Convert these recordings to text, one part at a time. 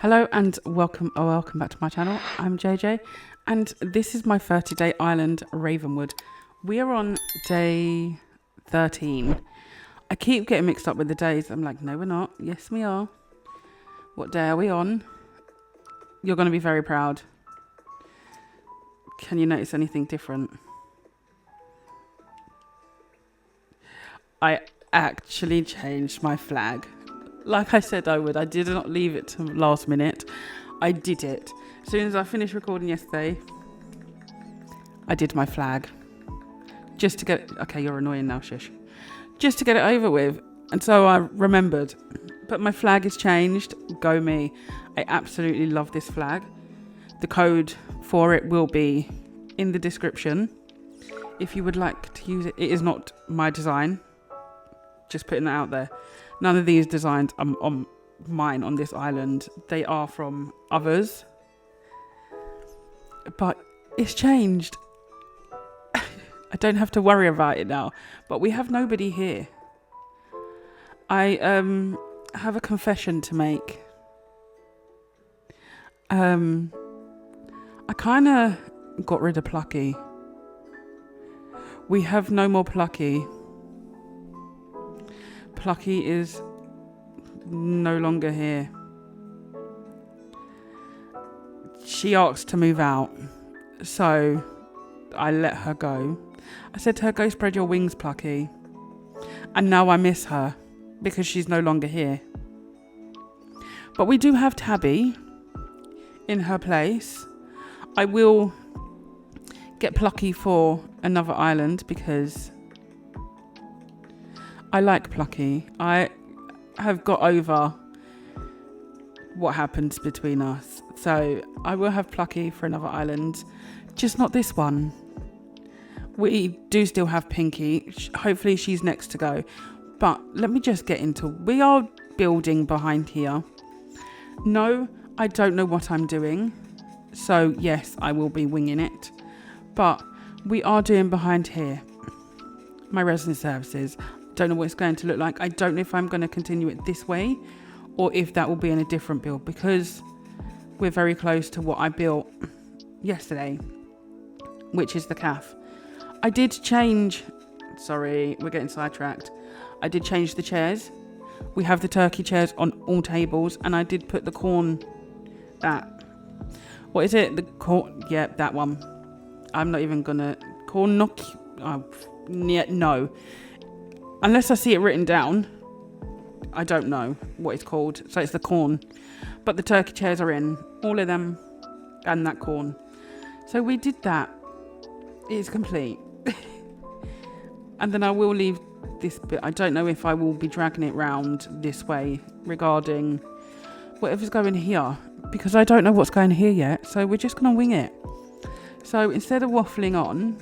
Hello and welcome back to my channel. I'm JJ and this is my 30-day island, Ravenwood. We are on day 13. I keep getting mixed up with the days. I'm like, no we're not. Yes we are. What day are we on? You're going to be very proud. Can you notice anything different? I actually changed my flag. Like I said I would. I did not leave it to last minute. I did it. As soon as I finished recording yesterday, I did my flag. Just to get... Okay, you're annoying now, shush. Just to get it over with. And so I remembered. But my flag is changed. Go me. I absolutely love this flag. The code for it will be in the description. If you would like to use it. It is not my design. Just putting that out there. None of these designs are on mine on this island. They are from others. But it's changed. I don't have to worry about it now. But we have nobody here. I have a confession to make. I kind of got rid of Plucky. We have no more Plucky. Plucky is no longer here. She asked to move out, so I let her go. I said to her, go spread your wings, Plucky. And now I miss her because she's no longer here. But we do have Tabby in her place. I will get Plucky for another island because I like Plucky. I have got over what happened between us. So I will have Plucky for another island. Just not this one. We do still have Pinky. Hopefully she's next to go. But let me just get into... We are building behind here. No, I don't know what I'm doing. So yes, I will be winging it. But we are doing behind here. My resident services. Don't know what it's going to look like. I don't know if I'm going to continue it this way or if that will be in a different build because we're very close to what I built yesterday, which is the calf. I did change... Sorry, we're getting sidetracked. I did change the chairs. We have the turkey chairs on all tables and I did put the corn... What is it? The corn... Yeah, that one. I'm not even going to... Corn knock... Oh, no. Unless I see it written down, I don't know what it's called. So it's the corn. But the turkey chairs are in. All of them. And that corn. So we did that. It's complete. And then I will leave this bit. I don't know if I will be dragging it round this way regarding whatever's going here. Because I don't know what's going here yet. So we're just going to wing it. So instead of waffling on...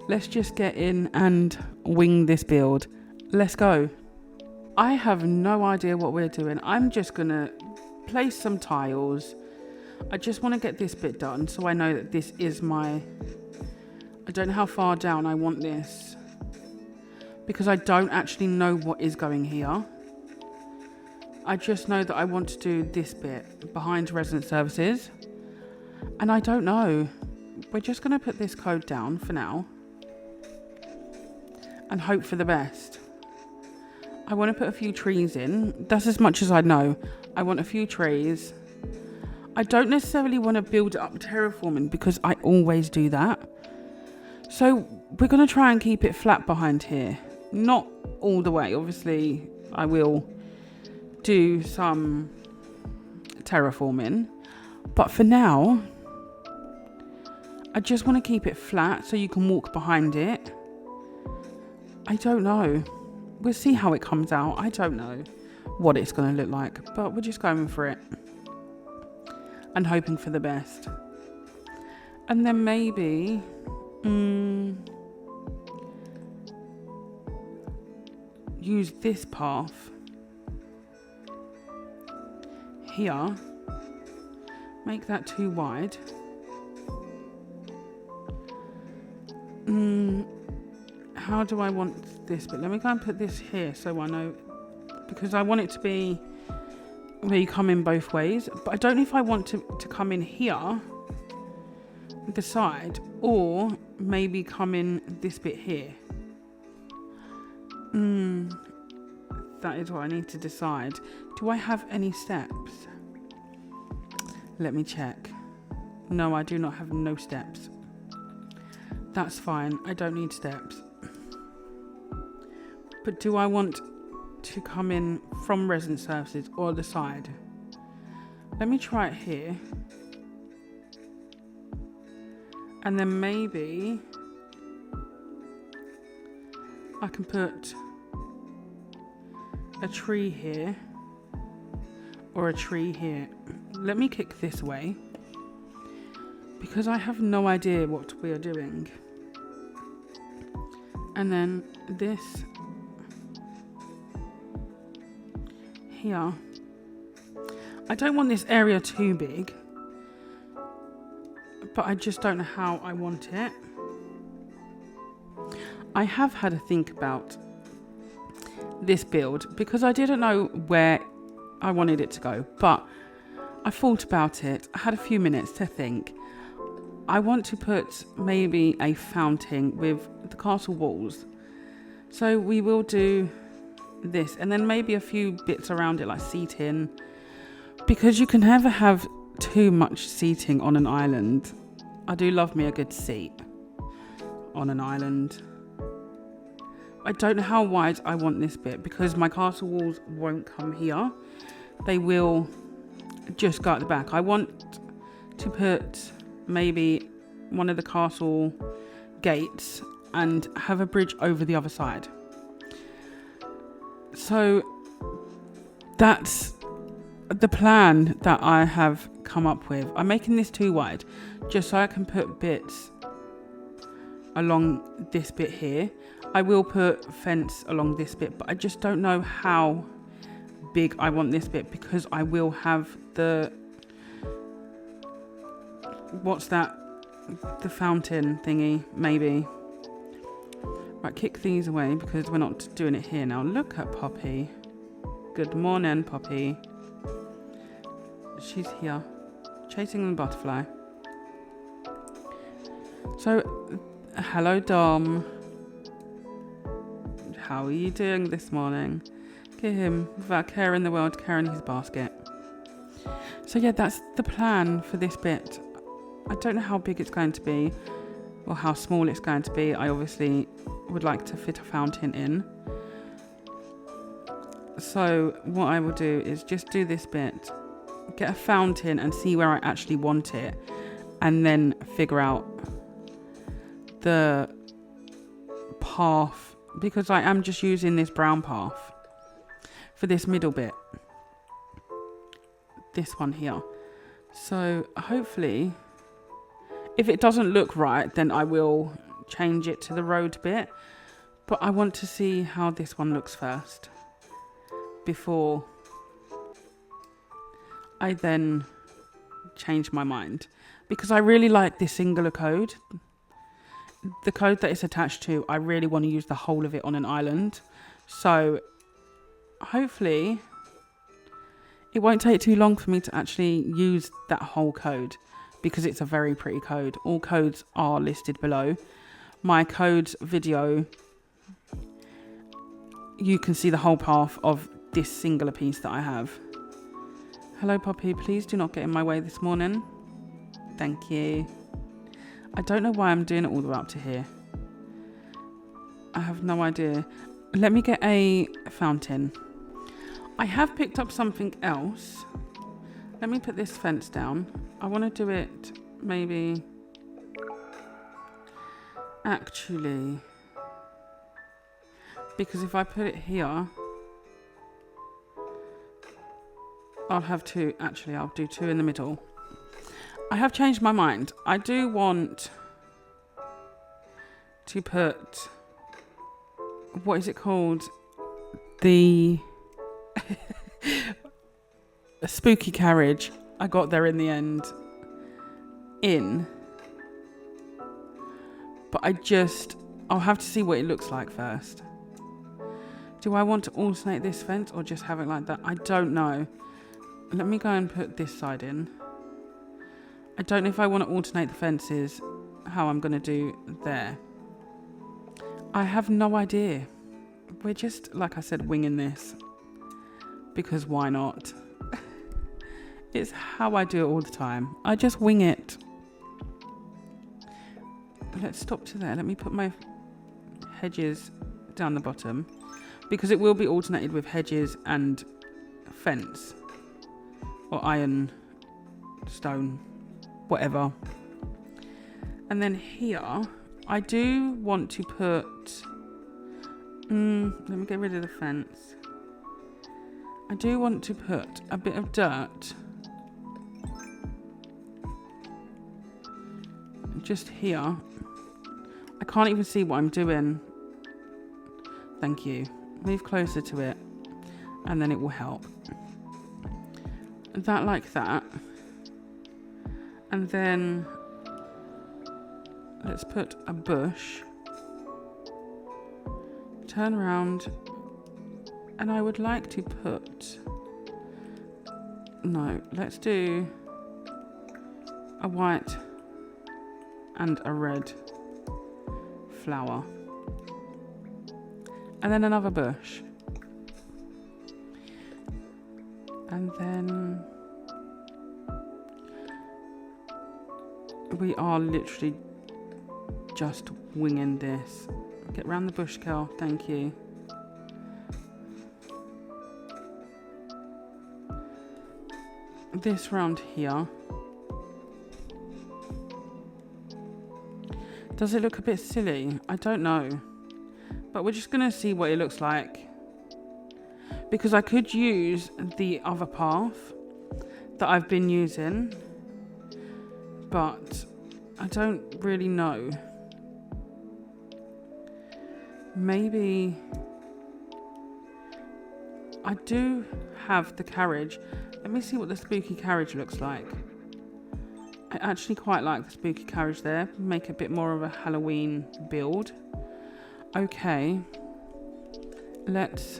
Let's just get in and wing this build. Let's go. I have no idea what we're doing. I'm just going to place some tiles. I just want to get this bit done so I know that this is my... I don't know how far down I want this. Because I don't actually know what is going here. I just know that I want to do this bit behind resident services. And I don't know. We're just going to put this code down for now. And hope for the best. I want to put a few trees in. That's as much as I know. I want a few trees. I don't necessarily want to build it up terraforming because I always do that. So we're going to try and keep it flat behind here. Not all the way. Obviously, I will do some terraforming. But for now, I just want to keep it flat so you can walk behind it. I don't know. We'll see how it comes out. I don't know what it's going to look like. But we're just going for it. And hoping for the best. And then maybe... use this path. Here. Make that too wide. How do I want this? But let me go and put this here so I know, because I want it to be where you come in both ways. But I don't know if I want to come in here, the side, or maybe come in this bit here. That is what I need to decide. Do I have any steps? Let me check. No, I do not have no steps. That's fine. I don't need steps. But do I want to come in from resident services or the side? Let me try it here. And then maybe I can put a tree here or a tree here. Let me kick this way because I have no idea what we are doing. And then this here. I don't want this area too big, but I just don't know how I want it. I have had a think about this build because I didn't know where I wanted it to go, but I thought about it. I had a few minutes to think. I want to put maybe a fountain with the castle walls. So we will do this and then maybe a few bits around it like seating, because you can never have too much seating on an island. I do love me a good seat on an island. I don't know how wide I want this bit because my castle walls won't come here. They will just go at the back. I want to put maybe one of the castle gates and have a bridge over the other side. So that's the plan that I have come up with. I'm making this too wide just so I can put bits along this bit here. I will put fence along this bit, but I just don't know how big I want this bit because I will have the, what's that? The fountain thingy, maybe. Right, kick these away because we're not doing it here now. Look at Poppy. Good morning, Poppy. She's here, chasing the butterfly. So, hello, Dom. How are you doing this morning? Get him, without care in the world, carrying his basket. So yeah, that's the plan for this bit. I don't know how big it's going to be or how small it's going to be. I obviously would like to fit a fountain in. So what I will do is just do this bit, get a fountain and see where I actually want it, and then figure out the path, because I am just using this brown path for this middle bit, this one here. So hopefully if it doesn't look right, then I will change it to the road bit, but I want to see how this one looks first before I then change my mind, because I really like this singular code. The code that it's attached to, I really want to use the whole of it on an island. So hopefully it won't take too long for me to actually use that whole code, because it's a very pretty code. All codes are listed below. My codes video, you can see the whole path of this singular piece that I have. Hello, Poppy. Please do not get in my way this morning. Thank you. I don't know why I'm doing it all the way up to here. I have no idea. Let me get a fountain. I have picked up something else. Let me put this fence down. I want to do it maybe... Actually... Because if I put it here... I'll have two. Actually, I'll do two in the middle. I have changed my mind. I do want to put... What is it called? The... a spooky carriage. I got there in the end. But I'll have to see what it looks like first. Do I want to alternate this fence or just have it like that? I don't know. let me go and put this side in. I don't know if I want to alternate the fences, how I'm going to do there. I have no idea. We're just, like I said, winging this. Because why not? It's how I do it all the time. I just wing it. Let's stop to there. Let me put my hedges down the bottom. Because it will be alternated with hedges and fence. Or iron, stone, whatever. And then here, I do want to put... let me get rid of the fence. I do want to put a bit of dirt just here. I can't even see what I'm doing. Thank you. Move closer to it and then it will help. That like that. And then let's put a bush. Turn around. And I would like to put... No, let's do a white and a red flower. And then another bush. And then we are literally just winging this. Get round the bush, Kel. Thank you. This round here. Does it look a bit silly? I don't know. But we're just going to see what it looks like. Because I could use the other path that I've been using. But I don't really know. Maybe... I do have the carriage. Let me see what the spooky carriage looks like. I actually quite like the spooky carriage there. Make a bit more of a Halloween build. Okay. Let's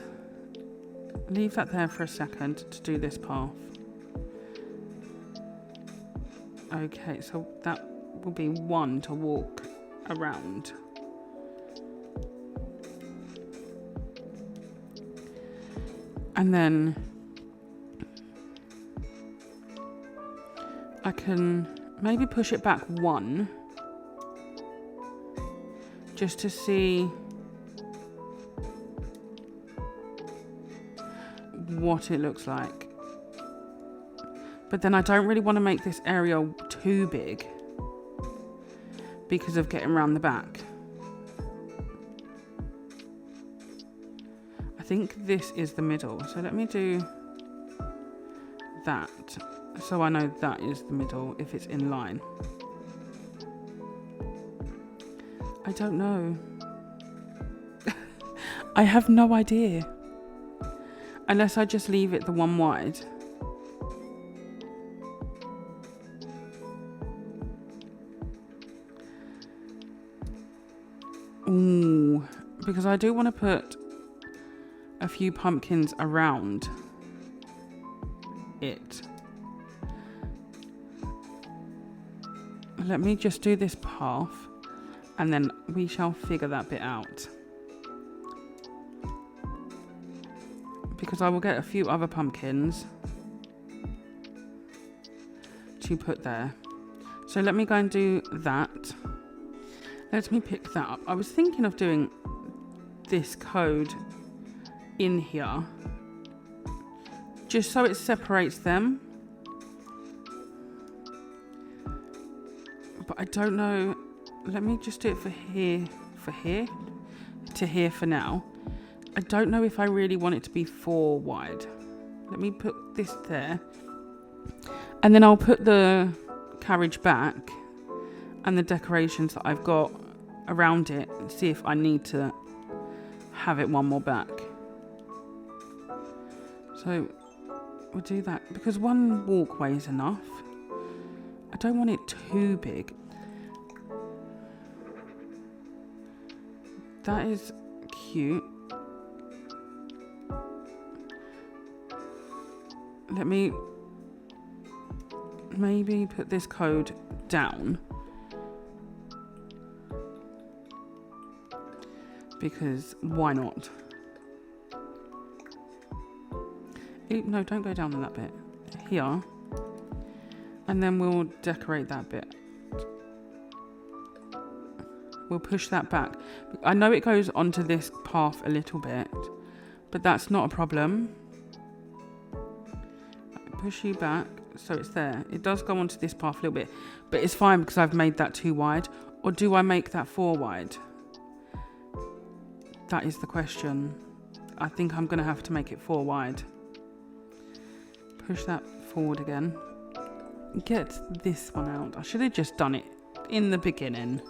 leave that there for a second to do this path. Okay, so that will be one to walk around. And then I can maybe push it back one just to see what it looks like. But then I don't really want to make this area too big because of getting around the back. I think this is the middle. So let me do that. So I know that is the middle if it's in line. I don't know. I have no idea. Unless I just leave it the one wide. Ooh, because I do want to put a few pumpkins around it. Let me just do this path and then we shall figure that bit out. Because I will get a few other pumpkins to put there. So let me go and do that. Let me pick that up. I was thinking of doing this code in here just so it separates them. But I don't know. Let me just do it for here to here for now. I don't know if I really want it to be 4 wide. Let me put this there. And then I'll put the carriage back and the decorations that I've got around it and see if I need to have it one more back. So we'll do that because one walkway is enough. I don't want it too big. That is cute. Let me maybe put this code down. Because why not? Ooh, no, don't go down on that bit. Here. And then we'll decorate that bit. We'll push that back. I know it goes onto this path a little bit, but that's not a problem. Push you back so it's there. It does go onto this path a little bit, but it's fine because I've made that 2 wide. Or do I make that 4 wide? That is the question. I think I'm going to have to make it 4 wide. Push that forward again. Get this one out. I should have just done it in the beginning.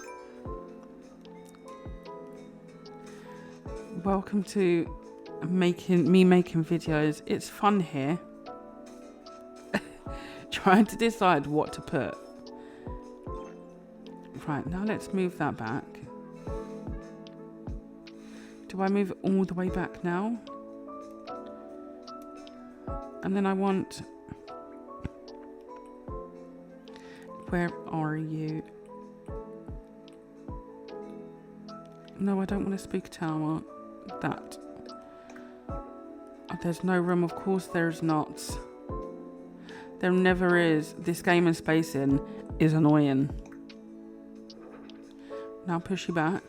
Welcome to making videos. It's fun here. Trying to decide what to put. Right, now let's move that back. Do I move it all the way back now? And then I want... Where are you? No, I don't want a spooky tower. That. Oh, there's no room. Of course there's not. There never is. This game and spacing is annoying. Now push you back.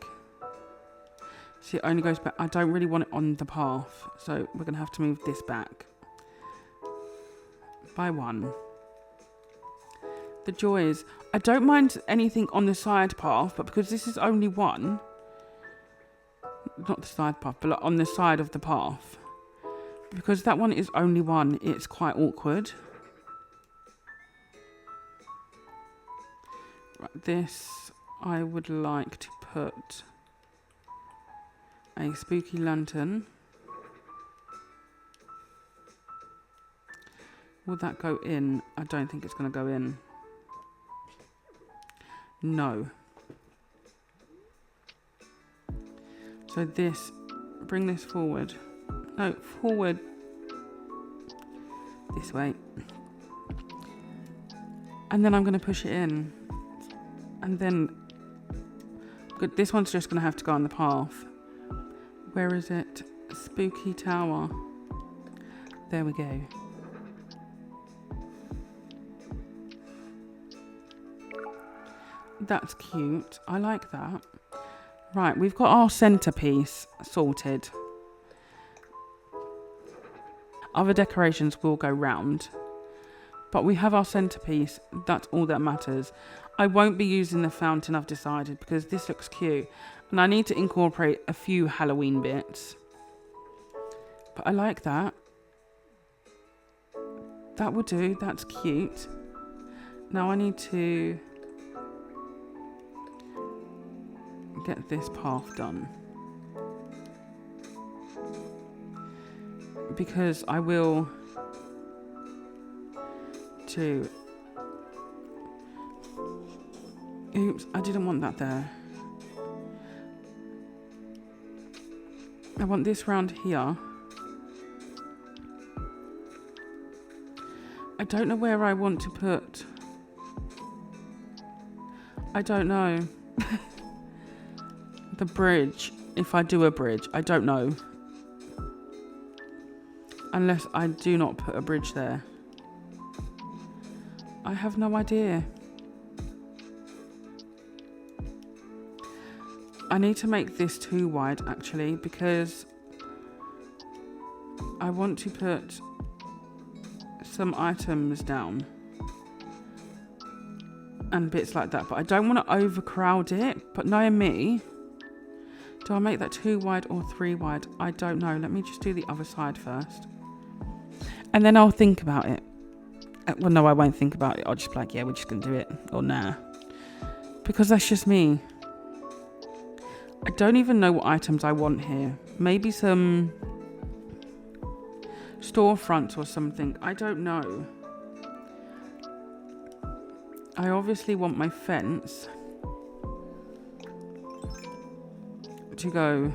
See, it only goes back. I don't really want it on the path. So we're going to have to move this back. By 1. The joys. I don't mind anything on the side path, but because this is only 1, not the side path, but on the side of the path, because that one is only 1, it's quite awkward. Right, this I would like to put a spooky lantern. Will that go in? I don't think it's going to go in. No. So this, bring this forward. No, forward. This way. And then I'm going to push it in. And then, good, this one's just going to have to go on the path. Where is it? Spooky tower. There we go. That's cute. I like that. Right, we've got our centerpiece sorted. Other decorations will go round. But we have our centerpiece. That's all that matters. I won't be using the fountain, I've decided, because this looks cute. And I need to incorporate a few Halloween bits. But I like that. That will do. That's cute. Now I need to get this path done. Because I will do... Oops, I didn't want that there. I want this round here. I don't know where I want to put... I don't know. The bridge. If I do a bridge, I don't know. Unless I do not put a bridge there. I have no idea. I need to make this 2 wide actually, because I want to put some items down and bits like that, but I don't want to overcrowd it. But knowing me, do I make that 2 wide or 3 wide? I don't know. Let me just do the other side first, and then I'll think about it. Well, no, I won't think about it. I'll just be like, yeah, we're just gonna do it, or nah, because that's just me. I don't even know what items I want here. Maybe some storefronts or something. I don't know. I obviously want my fence to go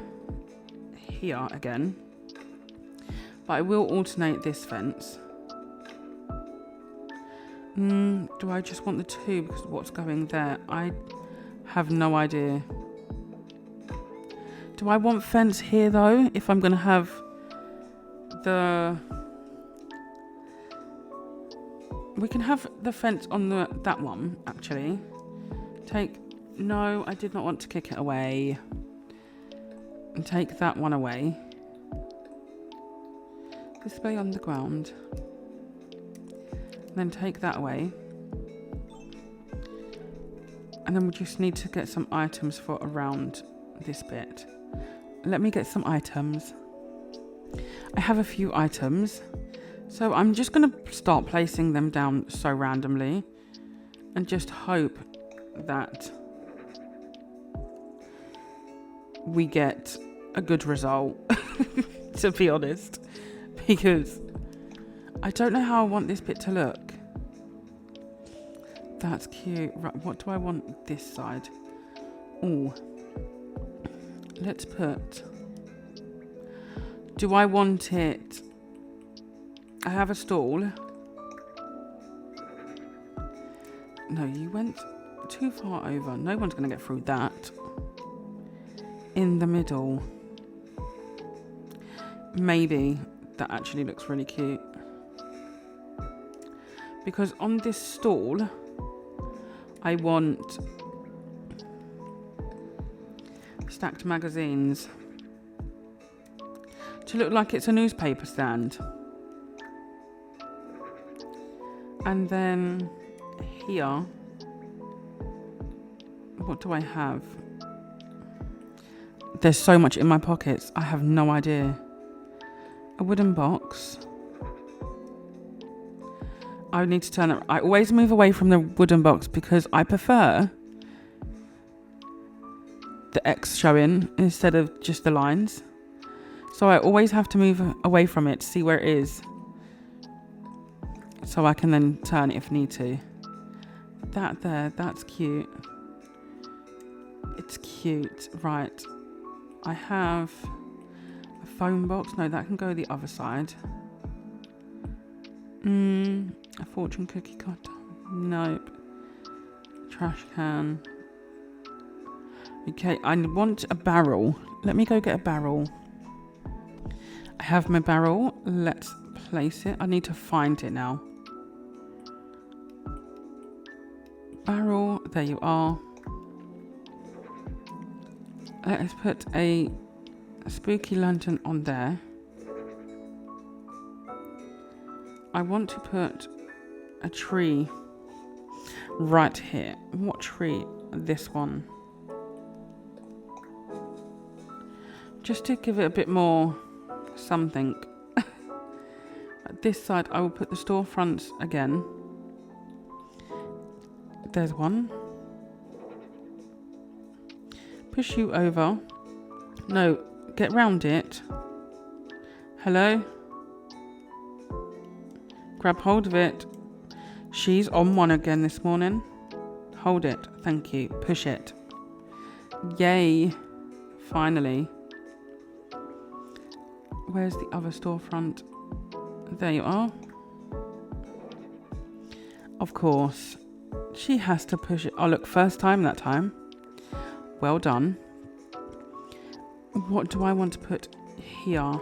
here again. But I will alternate this fence. Do I just want the 2 because of what's going there? I have no idea. Do I want fence here though? If I'm going to have the... We can have the fence on that one, actually. No, I did not want to kick it away. And take that one away. Display on the ground. And then take that away. And then we just need to get some items for around this bit. Let me get some items. I have a few items. So I'm just going to start placing them down so randomly. And just hope that we get a good result. To be honest. Because I don't know how I want this bit to look. That's cute. Right, what do I want this side? Oh. Let's put... Do I want it... I have a stall. No, you went too far over. No one's going to get through that. In the middle. Maybe that actually looks really cute. Because on this stall, I want stacked magazines to look like it's a newspaper stand. And then here, what do I have? There's so much in my pockets. I have no idea. A wooden box. I need to turn it. I always move away from the wooden box because I prefer the X showing instead of just the lines. So I always have to move away from it to see where it is. So I can then turn it if need to. That there, that's cute. It's cute. Right. I have a phone box. No, that can go the other side. A fortune cookie cutter. Nope. Trash can. Okay, I want a barrel. Let me go get a barrel. I have my barrel. Let's place it. I need to find it now. Barrel. There you are. Let's put a spooky lantern on there. I want to put a tree right here. What tree? This one. Just to give it a bit more something. At this side, I will put the storefronts again. There's one. Push you over. No, get round it. Hello? Grab hold of it. She's on one again this morning. Hold it. Thank you. Push it. Yay. Finally. Where's the other storefront? There you are. Of course. She has to push it. Oh, look. First time that time. Well done. What do I want to put here?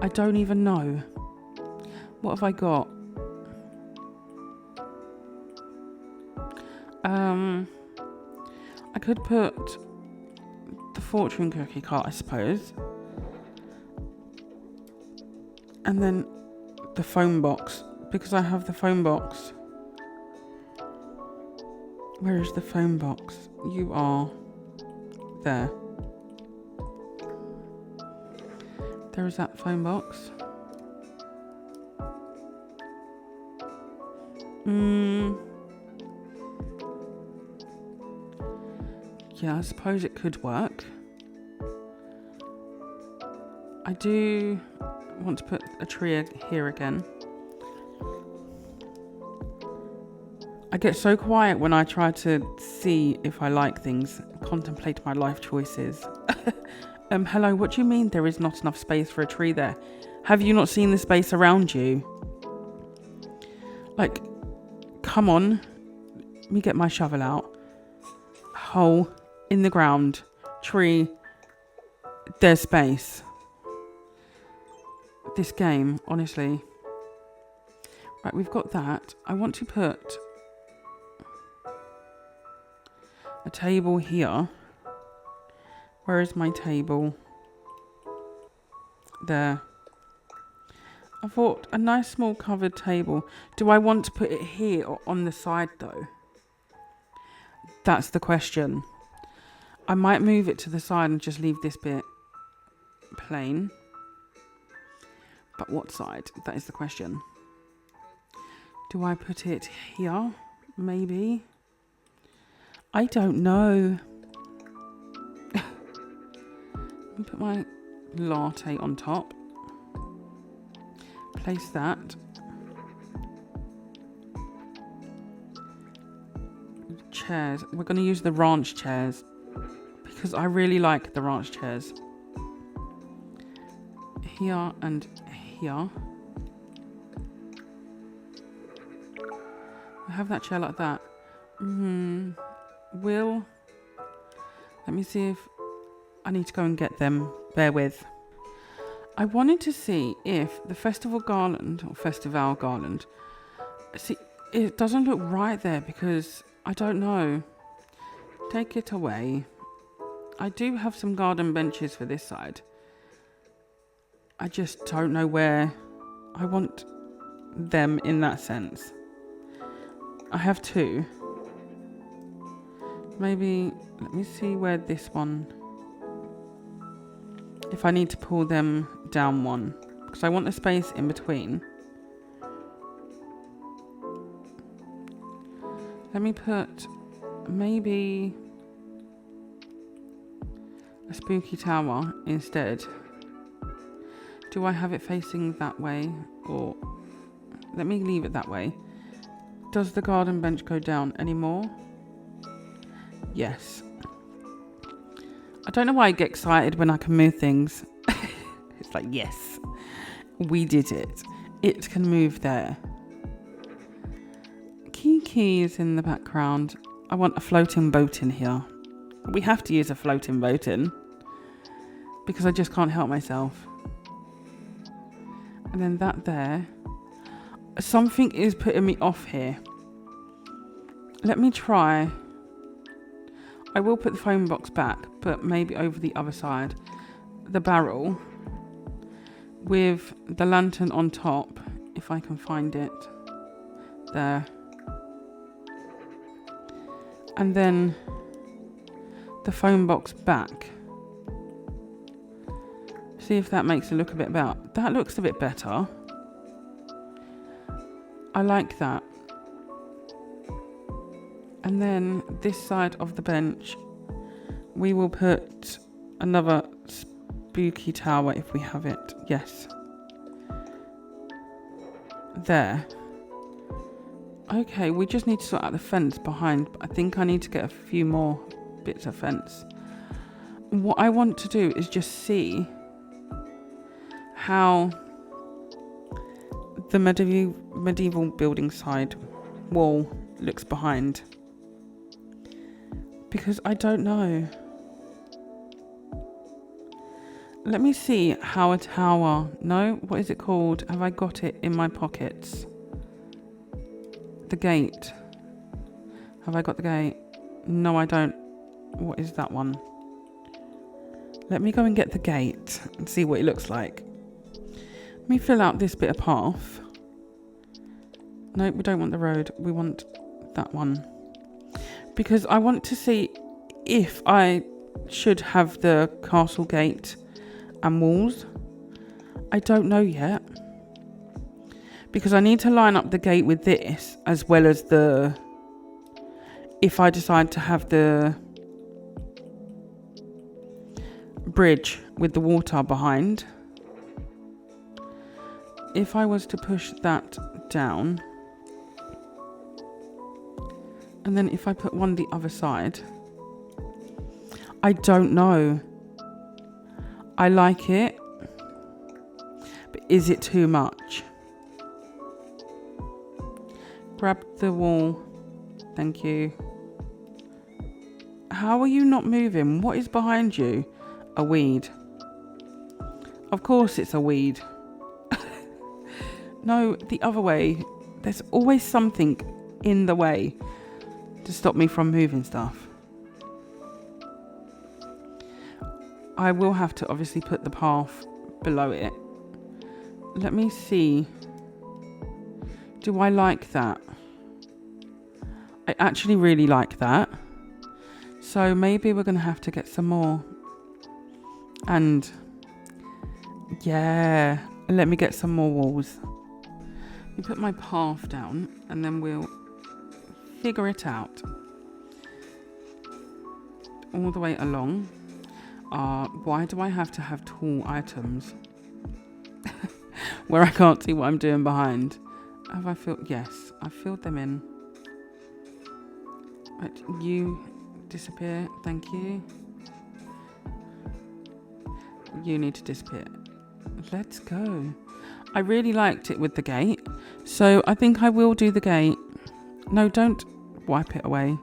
I don't even know. What have I got? I could put the fortune cookie cart, I suppose. And then the phone box, because I have the phone box. Where is the phone box? You are there. There is that phone box. Yeah, I suppose it could work. I do want to put a tree here again. I get so quiet when I try to see if I like things, contemplate my life choices. Hello, what do you mean there is not enough space for a tree there? Have you not seen the space around you? Like, Come on. Let me get my shovel out. Hole in the ground. Tree. There's space. This game, honestly. Right, we've got that. I want to put a table here. Where is my table? There. I thought a nice small covered table. Do I want to put it here or on the side though? That's the question. I might move it to the side and just leave this bit plain. But what side? That is the question. Do I put it here? Maybe. I don't know. Let me put my latte on top. Place that. Chairs. We're going to use the ranch chairs because I really like the ranch chairs. Here and here. I have that chair like that. Let me see if I need to go and get them. Bear with. I wanted to see if the festival garland or festival garland, see, it doesn't look right there because I don't know. Take it away. I do have some garden benches for this side. I just don't know where I want them in that sense. I have two. Maybe, let me see where this one, if I need to pull them down one, because I want the space in between. Let me put maybe a spooky tower instead. Do I have it facing that way, or let me leave it that way. Does the garden bench go down anymore? Yes. I don't know why I get excited when I can move things. It's like, yes, we did it. It can move there. Kiki is in the background. I want a floating boat in here. We have to use a floating boat in because I just can't help myself. And then that there. Something is putting me off here. Let me try. I will put the foam box back, but maybe over the other side. The barrel with the lantern on top, if I can find it. There. And then the foam box back. See if that makes it look a bit better. That looks a bit better. I like that. And then this side of the bench, we will put another spooky tower if we have it. Yes. There. Okay, we just need to sort out the fence behind. I think I need to get a few more bits of fence. What I want to do is just see how the medieval building side wall looks behind. Because I don't know. Let me see how a tower... No, what is it called? Have I got it in my pockets? The gate. Have I got the gate? No, I don't. What is that one? Let me go and get the gate and see what it looks like. Let me fill out this bit of path. No, we don't want the road. We want that one. Because I want to see if I should have the castle gate and walls. I don't know yet. Because I need to line up the gate with this as well as the... If I decide to have the bridge with the water behind. If I was to push that down... And then if I put one the other side, I don't know. I like it, but is it too much? Grab the wall. Thank you. How are you not moving? What is behind you? A weed. Of course it's a weed. No, the other way. There's always something in the way to stop me from moving stuff. I will have to obviously put the path below it. Let me see. Do I like that? I actually really like that. So maybe we're going to have to get some more. And yeah, let me get some more walls. You put my path down and then we'll figure it out. All the way along. Why do I have to have tall items? Where I can't see what I'm doing behind. Have I filled? Yes, I filled them in. Right, you disappear. Thank you. You need to disappear. Let's go. I really liked it with the gate. So I think I will do the gate. No, don't wipe it away.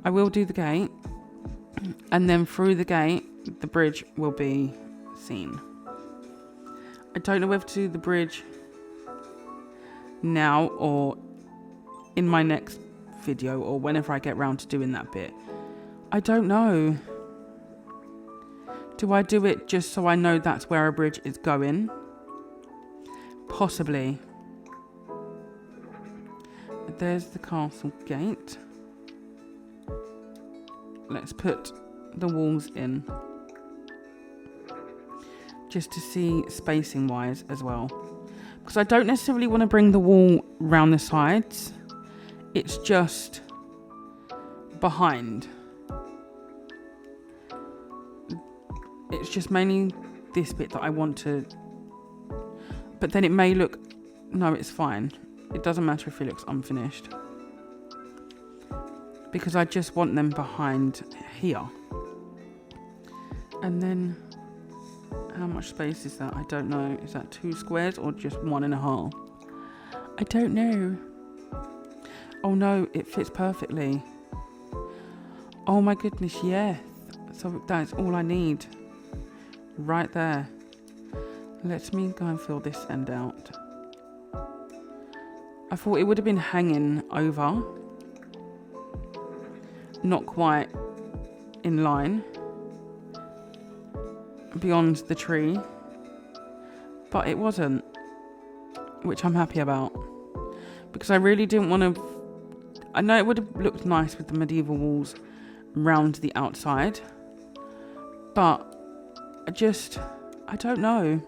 I will do the gate. And then through the gate, the bridge will be seen. I don't know whether to do the bridge now or in my next video or whenever I get round to doing that bit. I don't know. Do I do it just so I know that's where a bridge is going? Possibly. There's the castle gate. Let's put the walls in. Just to see spacing wise as well. Because I don't necessarily want to bring the wall round the sides. It's just behind. It's just mainly this bit that I want to... But then it may look... No, it's fine. It doesn't matter if it looks unfinished. Because I just want them behind here. And then... How much space is that? I don't know. Is that 2 squares or just 1.5? I don't know. Oh no, it fits perfectly. Oh my goodness, yes. So that's all I need. Right there. Let me go and fill this end out. I thought it would have been hanging over. Not quite in line. Beyond the tree. But it wasn't. Which I'm happy about. Because I really didn't want to... I know it would have looked nice with the medieval walls round the outside. But I don't know.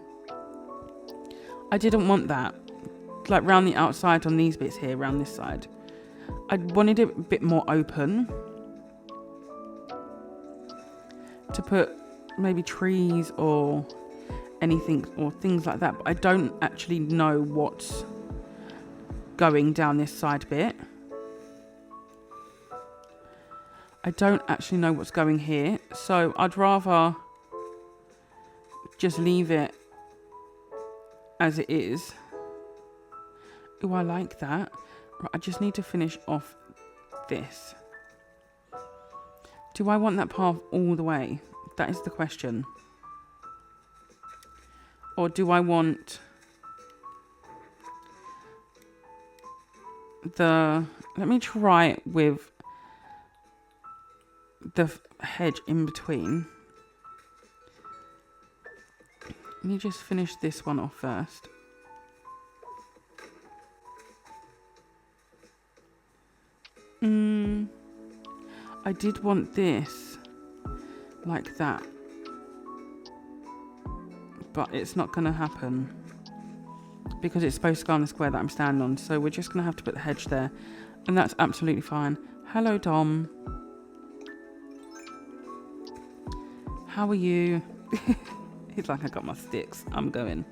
I didn't want that. Like round the outside on these bits here, round this side. I wanted it a bit more open. To put maybe trees or anything or things like that. But I don't actually know what's going down this side bit. I don't actually know what's going here. So I'd rather just leave it as it is. Oh, I like that. Right, I just need to finish off this. Do I want that path all the way? That is the question. Or do I want the... Let me try it with the hedge in between. Let me just finish this one off first. I did want this like that, but it's not going to happen because it's supposed to go on the square that I'm standing on. So we're just going to have to put the hedge there, and that's absolutely fine. Hello, Dom. How are you? He's like, I got my sticks. I'm going.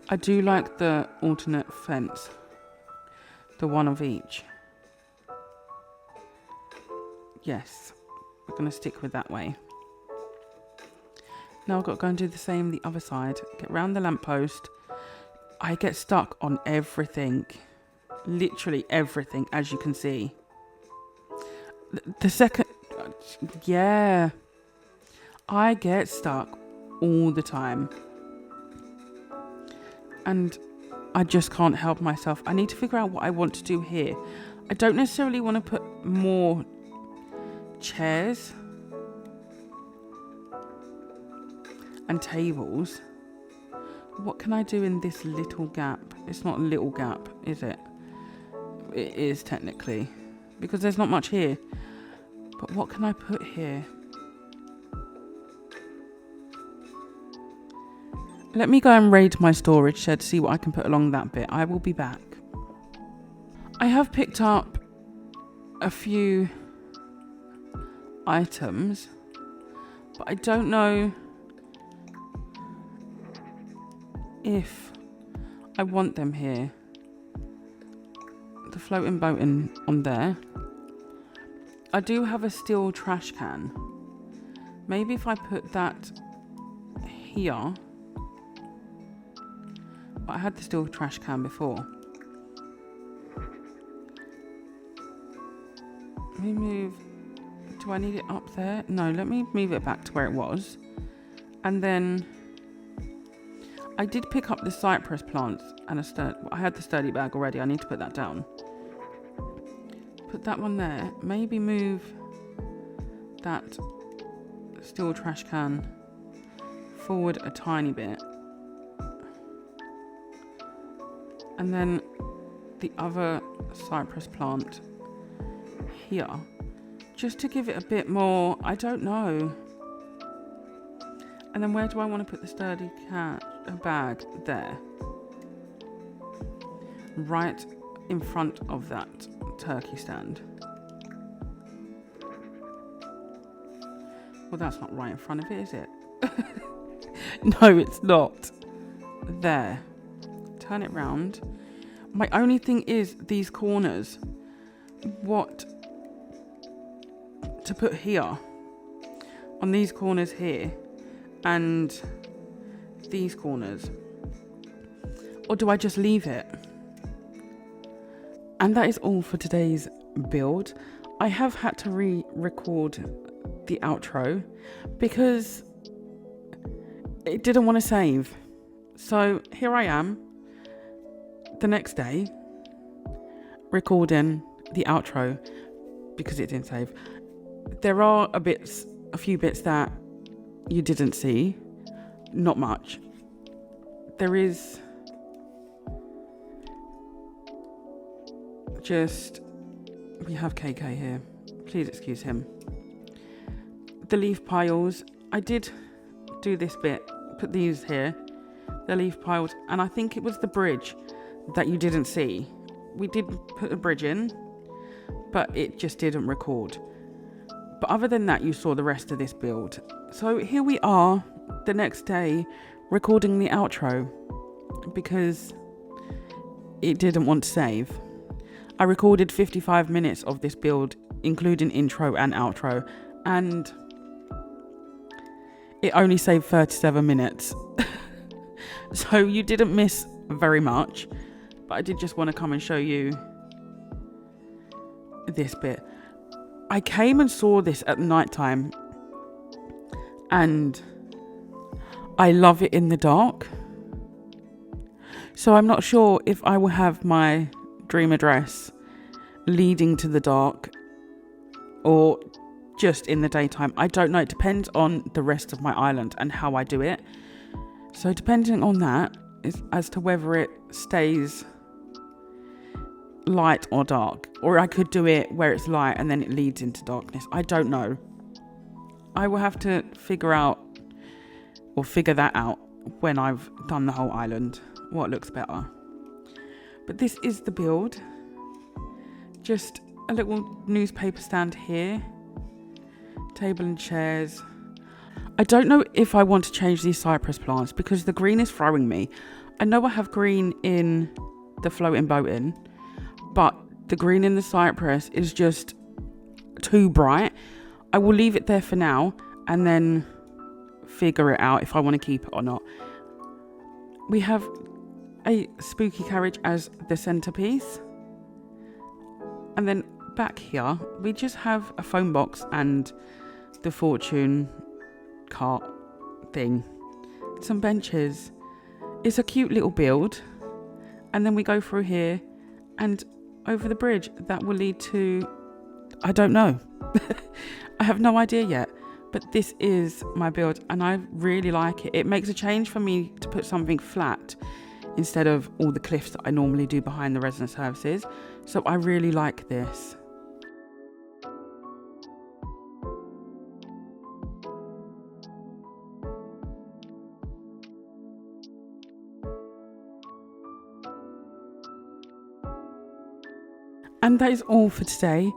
I do like the alternate fence. The one of each. Yes. We're going to stick with that way. Now I've got to go and do the same the other side. Get round the lamppost. I get stuck on everything. Literally everything, as you can see. The second... Yeah. I get stuck all the time. And I just can't help myself. I need to figure out what I want to do here. I don't necessarily want to put more chairs and tables. What can I do in this little gap? It's not a little gap, is it? It is technically, because there's not much here. But what can I put here? Let me go and raid my storage shed to see what I can put along that bit. I will be back. I have picked up a few items, but I don't know if I want them here. The floating boat on there. I do have a steel trash can. Maybe if I put that here. But I had the steel trash can before. Let me move. Do I need it up there? No, let me move it back to where it was. And then I did pick up the cypress plants and I had the sturdy bag already. I need to put that down. Put that one there. Maybe move that steel trash can forward a tiny bit. And then the other cypress plant here, just to give it a bit more, I don't know. And then where do I want to put the sturdy bag? There. Right in front of that turkey stand. Well, that's not right in front of it, is it? No, it's not. There. Turn it round. My only thing is these corners. What to put here? On these corners here. And these corners. Or do I just leave it? And that is all for today's build. I have had to re-record the outro because it didn't want to save. So here I am, the next day, recording the outro because it didn't save. There are a few bits that you didn't see. Not much. There is we have KK here. Please excuse him. The leaf piles. I did do this bit. Put these here. The leaf piles. And I think it was the bridge that you didn't see. We did put a bridge in, but it just didn't record. But other than that, you saw the rest of this build. So here we are, the next day, recording the outro because it didn't want to save. I recorded 55 minutes of this build, including intro and outro, and it only saved 37 minutes. So you didn't miss very much, but I did just want to come and show you this bit. I came and saw this at night time, and I love it in the dark. So I'm not sure if I will have my dream address leading to the dark or just in the daytime. I don't know. It depends on the rest of my island and how I do it. So depending on that is as to whether it stays light or dark, or I could do it where it's light and then it leads into darkness. I don't know. I will have to figure that out when I've done the whole island, what looks better. But this is the build. Just a little newspaper stand here. Table and chairs. I don't know if I want to change these cypress plants because the green is throwing me. I know I have green in the floating boat in, but the green in the cypress is just too bright. I will leave it there for now and then figure it out if I want to keep it or not. We have a spooky carriage as the centerpiece. And then back here, we just have a phone box and the fortune cart thing. Some benches. It's a cute little build. And then we go through here and over the bridge. That will lead to, I don't know. I have no idea yet. But this is my build and I really like it. It makes a change for me to put something flat instead of all the cliffs that I normally do behind the resident services. So I really like this. And that is all for today.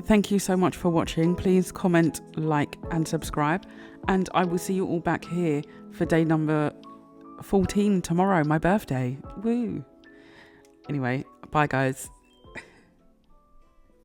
Thank you so much for watching. Please comment, like and subscribe. And I will see you all back here for day number 14 tomorrow, my birthday. Woo! Anyway, bye guys.